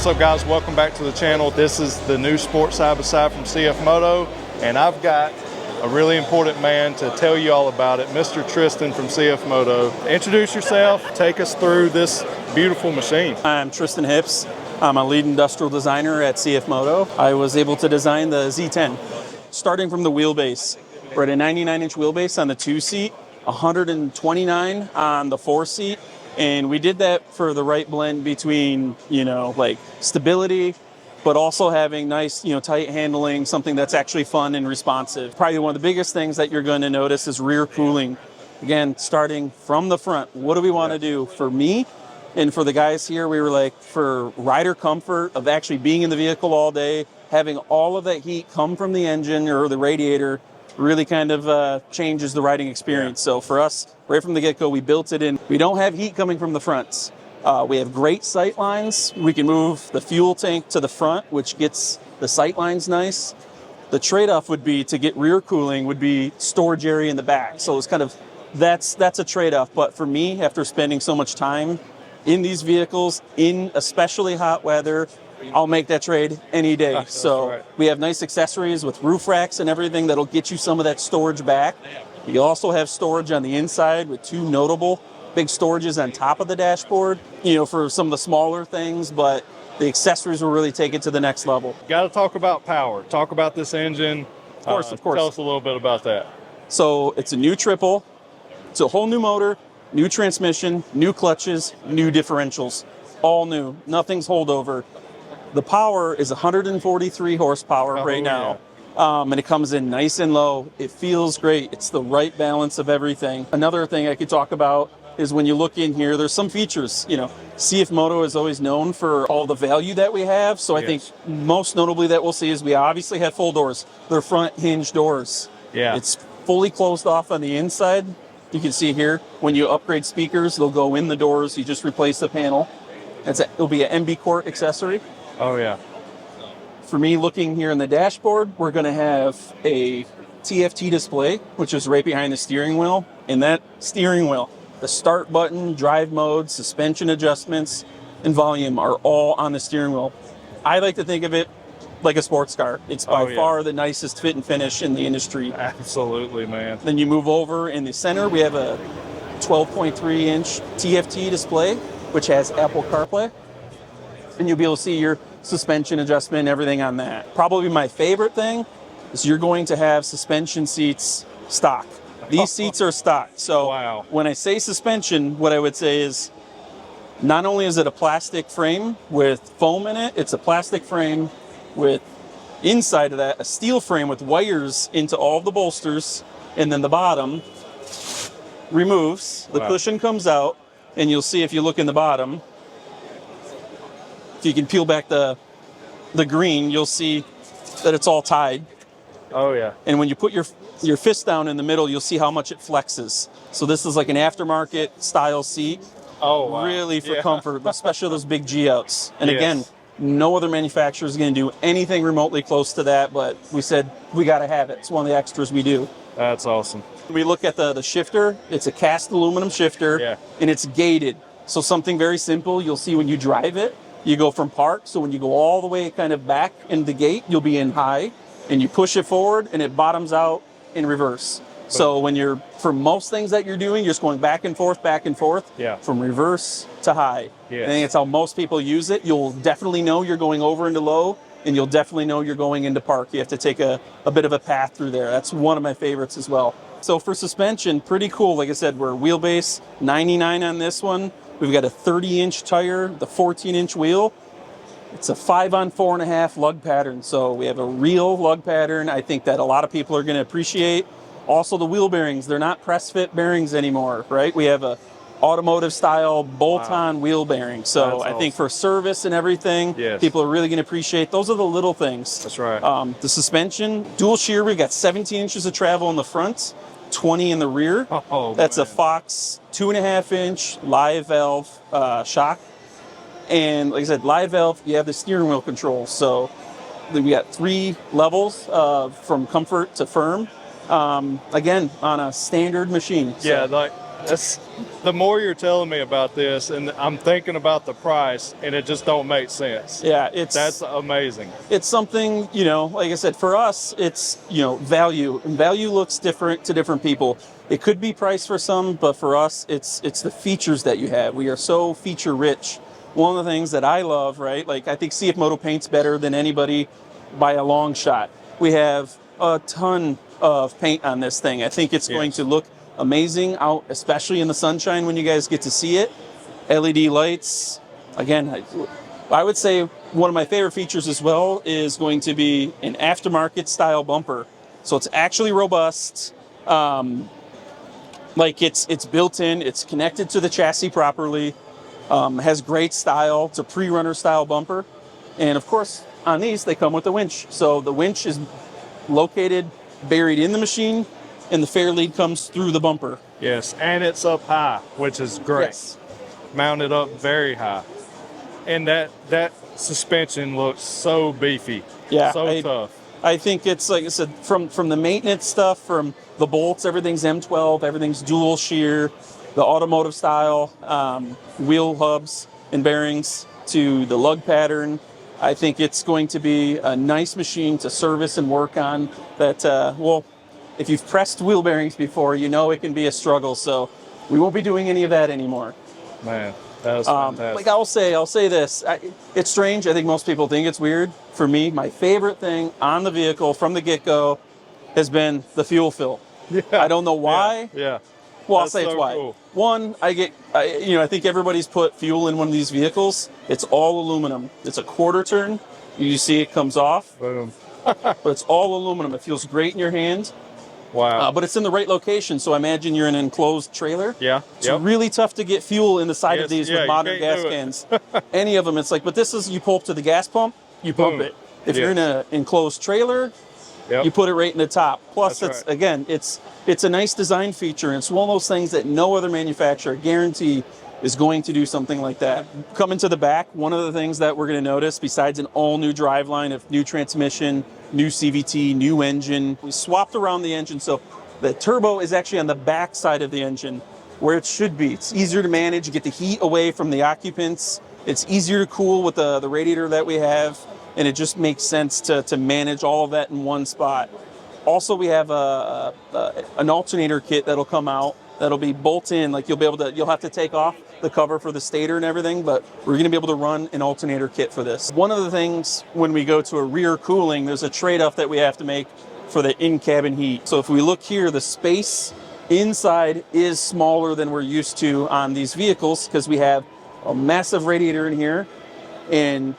What's up, guys? Welcome back to the channel. This is the new sports side-by-side from CFMOTO, and I've got a really important man to tell you all about it, Mr. Tristan from CFMOTO. Introduce yourself, take us through this beautiful machine. I'm Tristan Hips. I'm a lead industrial designer at CFMOTO. I was able to design the Z10. Starting from the wheelbase, we're at a 99-inch wheelbase on the 2-seat, 129 on the 4-seat, and we did that for the right blend between, like stability, but also having nice, tight handling, something that's actually fun and responsive. Probably one of the biggest things that you're going to notice is rear cooling. Again, starting from the front, what do we want to do? For me and for the guys here, we were like, for rider comfort of actually being in the vehicle all day, having all of that heat come from the engine or the radiator really kind of changes the riding experience. So for us, right from the get-go, we built it in. We don't have heat coming from the fronts. We have great sight lines. We can move the fuel tank to the front, which gets the sight lines nice. The trade-off would be to get rear cooling would be storage area in the back. So it's kind of, that's a trade-off. But for me, after spending so much time in these vehicles, in especially hot weather, I'll make that trade any day. So right. We have nice accessories with roof racks and everything that'll get you some of that storage back. You also have storage on the inside with two notable big storages on top of the dashboard, for some of the smaller things, but the accessories will really take it to the next level. Got to talk about power. Talk about this engine. Of course. Tell us a little bit about that. So it's a new triple. It's a whole new motor, new transmission, new clutches, new differentials. All new. Nothing's holdover. The power is 143 horsepower right now. And it comes in nice and low. It feels great. It's the right balance of everything. Another thing I could talk about is when you look in here, there's some features. CFMOTO is always known for all the value that we have. So I think most notably that we'll see is we obviously have full doors. They're front hinge doors. Yeah. It's fully closed off on the inside. You can see here, when you upgrade speakers, they'll go in the doors. You just replace the panel. It'll be an MB Court accessory. Oh, yeah. For me, looking here in the dashboard, we're going to have a TFT display, which is right behind the steering wheel. And that steering wheel, the start button, drive mode, suspension adjustments, and volume are all on the steering wheel. I like to think of it like a sports car. It's by far the nicest fit and finish in the industry. Absolutely, man. Then you move over in the center, we have a 12.3-inch TFT display, which has Apple CarPlay. And you'll be able to see your suspension adjustment and everything on that. Probably my favorite thing is you're going to have suspension seats stock. These seats are stock. So when I say suspension, what I would say is not only is it a plastic frame with foam in it, it's a plastic frame with inside of that a steel frame with wires into all of the bolsters, and then the bottom removes, the cushion comes out, and you'll see if you look in the bottom, if you can peel back the green, you'll see that it's all tied. Oh, yeah. And when you put your fist down in the middle, you'll see how much it flexes. So this is like an aftermarket style seat. Oh, wow. Really for comfort, especially those big G-outs. And again, no other manufacturer is going to do anything remotely close to that, but we said we got to have it. It's one of the extras we do. That's awesome. We look at the shifter. It's a cast aluminum shifter, and it's gated. So something very simple, you'll see when you drive it, you go from park, so when you go all the way kind of back in the gate, you'll be in high, and you push it forward, and it bottoms out in reverse. So when you're, for most things that you're doing, you're just going back and forth, from reverse to high. I think that's how most people use it. You'll definitely know you're going over into low, and you'll definitely know you're going into park. You have to take a bit of a path through there. That's one of my favorites as well. So for suspension, pretty cool. Like I said, we're wheelbase 99 on this one. We've got a 30-inch tire, the 14-inch wheel. It's a 5-on-4.5 lug pattern. So we have a real lug pattern. I think that a lot of people are going to appreciate. Also the wheel bearings, they're not press fit bearings anymore, right? We have a automotive style bolt-on wheel bearing. So I think for service and everything, people are really going to appreciate. Those are the little things. That's right. The suspension, dual shear, we've got 17 inches of travel in the front, 20 in the rear. That's a Fox 2.5-inch live valve shock. And like I said, live valve, you have the steering wheel control. So we got 3 levels from comfort to firm. Again, on a standard machine. Yeah, so. That's, the more you're telling me about this, and I'm thinking about the price, and it just don't make sense. Yeah, That's amazing. It's something, you know, like I said, for us, it's, you know, value. And value looks different to different people. It could be price for some, but for us, it's the features that you have. We are so feature rich. One of the things that I love, right, like I think CFMOTO paints better than anybody by a long shot. We have a ton of paint on this thing. I think it's going to look amazing out, especially in the sunshine when you guys get to see it. LED lights. Again, I would say one of my favorite features as well is going to be an aftermarket style bumper. So it's actually robust. Like it's built in, it's connected to the chassis properly, has great style. It's a pre-runner style bumper. And of course, on these, they come with a winch. So the winch is located, buried in the machine, and the fair lead comes through the bumper. Yes, and it's up high, which is great. Yes. Mounted up very high. And that suspension looks so beefy. Yeah, So tough. I think it's, like I said, from the maintenance stuff, from the bolts, everything's M12, everything's dual shear, the automotive style, wheel hubs and bearings to the lug pattern. I think it's going to be a nice machine to service and work on that, well, if you've pressed wheel bearings before, you know it can be a struggle. So we won't be doing any of that anymore. Man, that was fantastic. Like I'll say this. It's strange. I think most people think it's weird. For me, my favorite thing on the vehicle from the get-go has been the fuel fill. Yeah. I don't know why. Yeah. Well, I'll That's say it's so why. cool. One, I think everybody's put fuel in one of these vehicles. It's all aluminum. It's a quarter turn. You see it comes off, Boom. but it's all aluminum. It feels great in your hand. Wow. But it's in the right location, so I imagine you're in an enclosed trailer. Yeah. It's really tough to get fuel in the side of these yeah, with you modern can't gas do it. cans. Any of them, it's like, but this is, you pull up to the gas pump, you pump Boom. it. If you're in an enclosed trailer, Yep. you put it right in the top. Plus, That's it's right. again, it's a nice design feature. And it's one of those things that no other manufacturer, guarantee, is going to do something like that. Coming to the back, one of the things that we're going to notice, besides an all-new driveline of new transmission, new CVT, new engine, we swapped around the engine. So the turbo is actually on the back side of the engine, where it should be. It's easier to manage. You get the heat away from the occupants. It's easier to cool with the radiator that we have, and it just makes sense to manage all of that in one spot. Also, we have an alternator kit that'll come out that'll be bolt in. Like you'll have to take off the cover for the stator and everything, but we're going to be able to run an alternator kit for this. One of the things when we go to a rear cooling, there's a trade-off that we have to make for the in-cabin heat. So if we look here, the space inside is smaller than we're used to on these vehicles because we have a massive radiator in here, and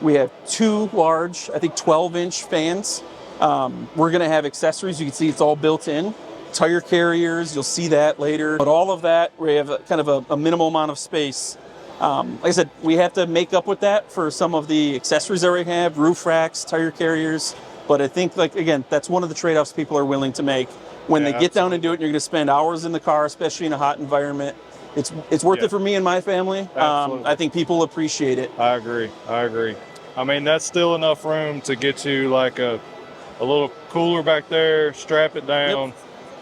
we have two large, I think 12-inch fans. We're going to have accessories. You can see it's all built in. Tire carriers, you'll see that later. But all of that, we have kind of a minimal amount of space. Like I said, we have to make up with that for some of the accessories that we have, roof racks, tire carriers. But I think, like, again, that's one of the trade-offs people are willing to make. When they get down and do it, and you're going to spend hours in the car, especially in a hot environment. It's worth it for me and my family. I think people appreciate it. I agree. I mean, that's still enough room to get you like a little cooler back there, strap it down. Yep.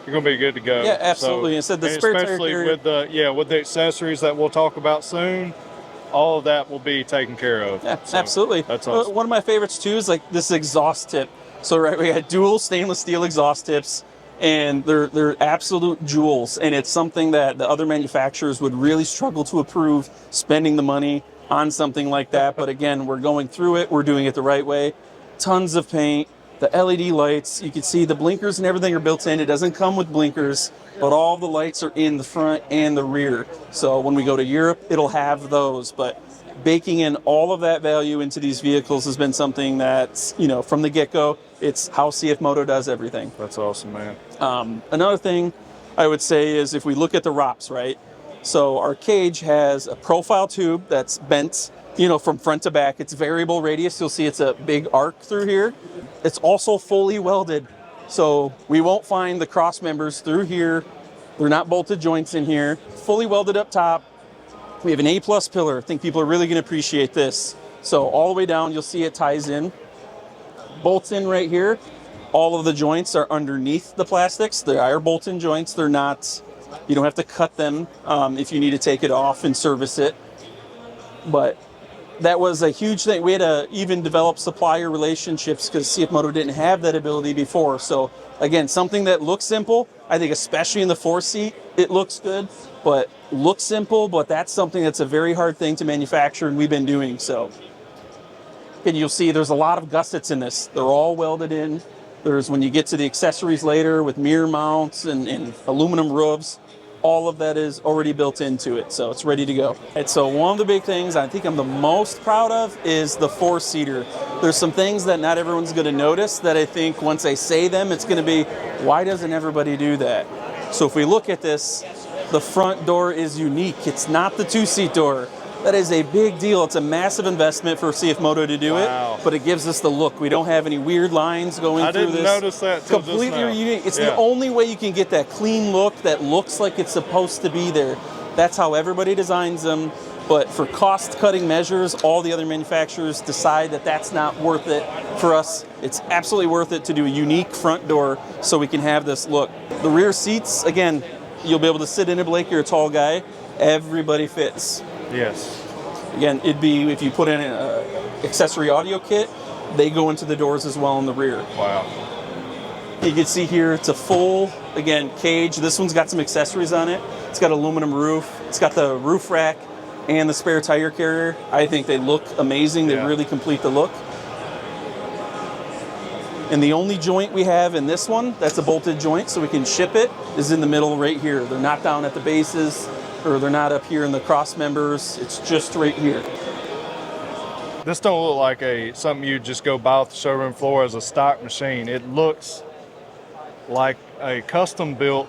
You're going to be good to go. Yeah, absolutely. So, Instead, the spare tire especially carrier, with the accessories that we'll talk about soon, all of that will be taken care of. Yeah, so, absolutely. That's awesome. One of my favorites too is like this exhaust tip. So right, we got dual stainless steel exhaust tips, and they're absolute jewels. And it's something that the other manufacturers would really struggle to approve spending the money on something like that. But again, we're going through it. We're doing it the right way. Tons of paint. The LED lights, you can see the blinkers and everything are built in. It doesn't come with blinkers, but all the lights are in the front and the rear. So when we go to Europe, it'll have those. But baking in all of that value into these vehicles has been something that's, from the get-go, it's how CFMOTO does everything. That's awesome, man. Another thing I would say is if we look at the ROPS, right? So our cage has a profile tube that's bent, from front to back. It's variable radius. You'll see it's a big arc through here. It's also fully welded. So we won't find the cross members through here. They're not bolted joints in here. Fully welded up top. We have an A+ pillar. I think people are really going to appreciate this. So all the way down, you'll see it ties in. Bolts in right here. All of the joints are underneath the plastics. They are bolt-in joints. They're not You don't have to cut them if you need to take it off and service it. But that was a huge thing. We had to even develop supplier relationships because CFMOTO didn't have that ability before. So again, something that looks simple, I think especially in the 4-seat, it looks good, but looks simple, but that's something that's a very hard thing to manufacture, and we've been doing so. And you'll see there's a lot of gussets in this. They're all welded in. There's, when you get to the accessories later with mirror mounts and aluminum roofs, all of that is already built into it, so it's ready to go. And so one of the big things I think I'm the most proud of is the 4-seater. There's some things that not everyone's going to notice that I think once I say them, it's going to be, why doesn't everybody do that? So if we look at this, the front door is unique. It's not the 2-seat door. That is a big deal. It's a massive investment for CFMOTO to do it, but it gives us the look. We don't have any weird lines going through this. I didn't notice that till completely just now. unique. It's the only way you can get that clean look that looks like it's supposed to be there. That's how everybody designs them. But for cost-cutting measures, all the other manufacturers decide that that's not worth it. For us, it's absolutely worth it to do a unique front door so we can have this look. The rear seats, again, you'll be able to sit in it, Blake. You're a tall guy. Everybody fits. Yes. Again, it'd be if you put in an accessory audio kit, they go into the doors as well in the rear. Wow. You can see here it's a full, again, cage. This one's got some accessories on it. It's got aluminum roof. It's got the roof rack and the spare tire carrier. I think they look amazing. They really complete the look. And the only joint we have in this one that's a bolted joint so we can ship it is in the middle right here. They're not down at the bases, or they're not up here in the cross members. It's just right here. This don't look like something you just go buy off the showroom floor as a stock machine. It looks like a custom built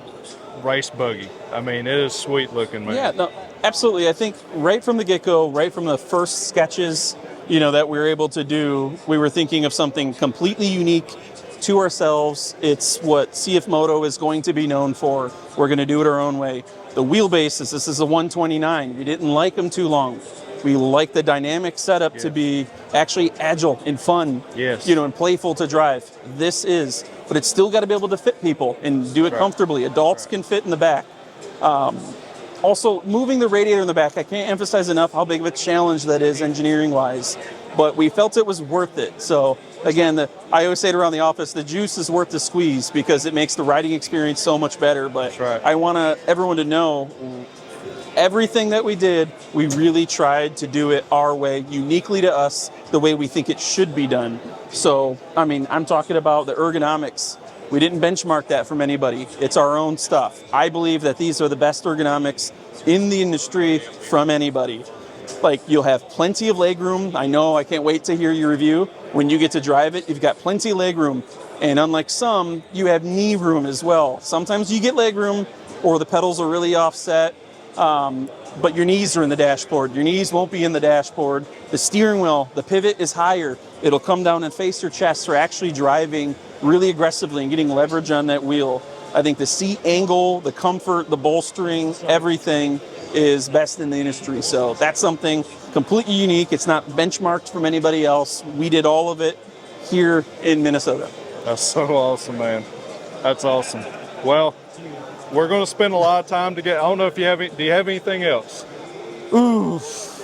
race buggy. I mean, it is sweet looking, man. Yeah, no, absolutely. I think right from the get-go, right from the first sketches, that we were able to do, we were thinking of something completely unique to ourselves. It's what CFMOTO is going to be known for. We're going to do it our own way. The wheelbases, this is a 129. We didn't like them too long. We like the dynamic setup to be actually agile and fun, and playful to drive. This is, but it's still got to be able to fit people and do it comfortably. Adults can fit in the back. Also, moving the radiator in the back, I can't emphasize enough how big of a challenge that is engineering-wise, but we felt it was worth it. So again, I always say it around the office, the juice is worth the squeeze because it makes the riding experience so much better. But I want everyone to know everything that we did, we really tried to do it our way, uniquely to us, the way we think it should be done. So, I mean, I'm talking about the ergonomics. We didn't benchmark that from anybody. It's our own stuff. I believe that these are the best ergonomics in the industry from anybody. Like, you'll have plenty of leg room. I know, I can't wait to hear your review. When you get to drive it, you've got plenty of leg room. And unlike some, you have knee room as well. Sometimes you get leg room or the pedals are really offset, but your knees are in the dashboard. Your knees won't be in the dashboard. The steering wheel, the pivot is higher. It'll come down and face your chest for actually driving really aggressively and getting leverage on that wheel. I think the seat angle, the comfort, the bolstering, everything is best in the industry. So that's something completely unique. It's not benchmarked from anybody else. We did all of it here in Minnesota. That's so awesome, man. That's awesome. Well, we're going to spend a lot of time together. I don't know if you have do you have anything else? Oof.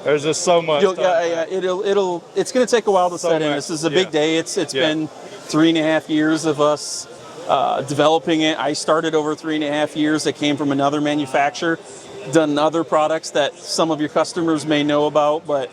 There's just so much. It's going to take a while to set in. This is a big day. It's been 3.5 years of us developing it. I started over 3.5 years. I came from another manufacturer, done other products that some of your customers may know about, but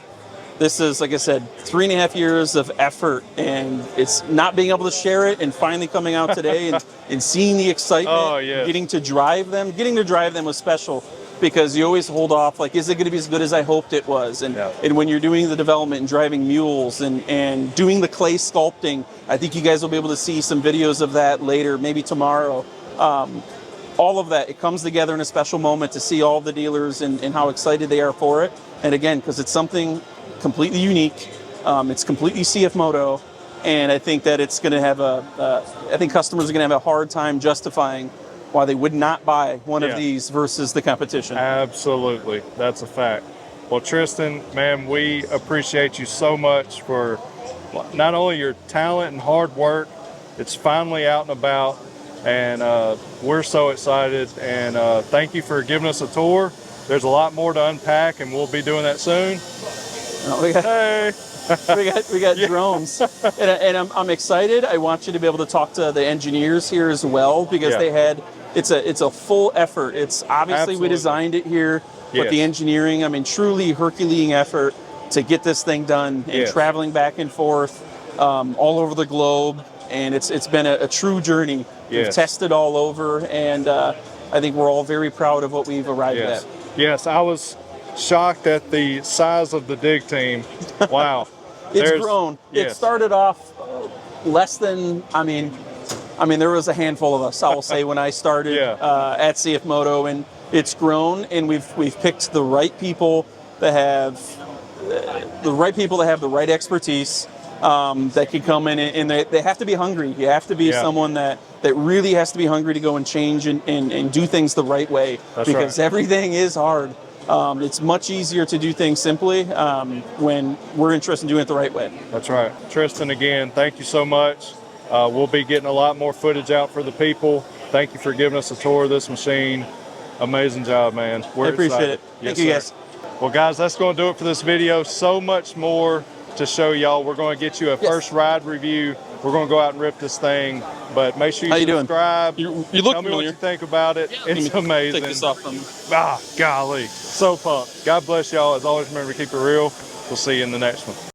this is, like I said, 3.5 years of effort, and it's not being able to share it and finally coming out today and seeing the excitement, getting to drive them. Getting to drive them was special because you always hold off, like, is it going to be as good as I hoped it was? And when you're doing the development and driving mules and doing the clay sculpting, I think you guys will be able to see some videos of that later, maybe tomorrow. All of that, it comes together in a special moment to see all the dealers and how excited they are for it. And again, because it's something completely unique, it's completely CFMOTO, and I think that it's going to have I think customers are going to have a hard time justifying why they would not buy one of these versus the competition. Absolutely, that's a fact. Well, Tristan, man, we appreciate you so much for not only your talent and hard work, it's finally out and about, and we're so excited. And thank you for giving us a tour. There's a lot more to unpack, and we'll be doing that soon. Oh, we got drones, and I'm excited. I want you to be able to talk to the engineers here as well, because they had it's a full effort. It's obviously we designed it here, but the engineering, I mean, truly Herculean effort to get this thing done, and traveling back and forth all over the globe, and it's been a true journey. We've tested all over, and I think we're all very proud of what we've arrived at. Yes, I was shocked at the size of the dig team. Wow. It's grown. It started off less than, I mean, there was a handful of us, I will say, when I started at CFMOTO, and it's grown, and we've picked the right people that have the right expertise, that can come in, and they have to be hungry. You have to be someone that really has to be hungry to go and change and do things the right way. Because everything is hard. It's much easier to do things simply when we're interested in doing it the right way. That's right. Tristan, again, thank you so much. We'll be getting a lot more footage out for the people. Thank you for giving us a tour of this machine. Amazing job, man. I appreciate it. Thank you, guys. Well, guys, that's going to do it for this video. So much more to show y'all. We're going to get you a first ride review. We're going to go out and rip this thing, but make sure you subscribe. You look Tell me familiar. what you think about it. It's amazing. Take this off from me. Ah, golly. So pumped. God bless y'all. As always, remember to keep it real. We'll see you in the next one.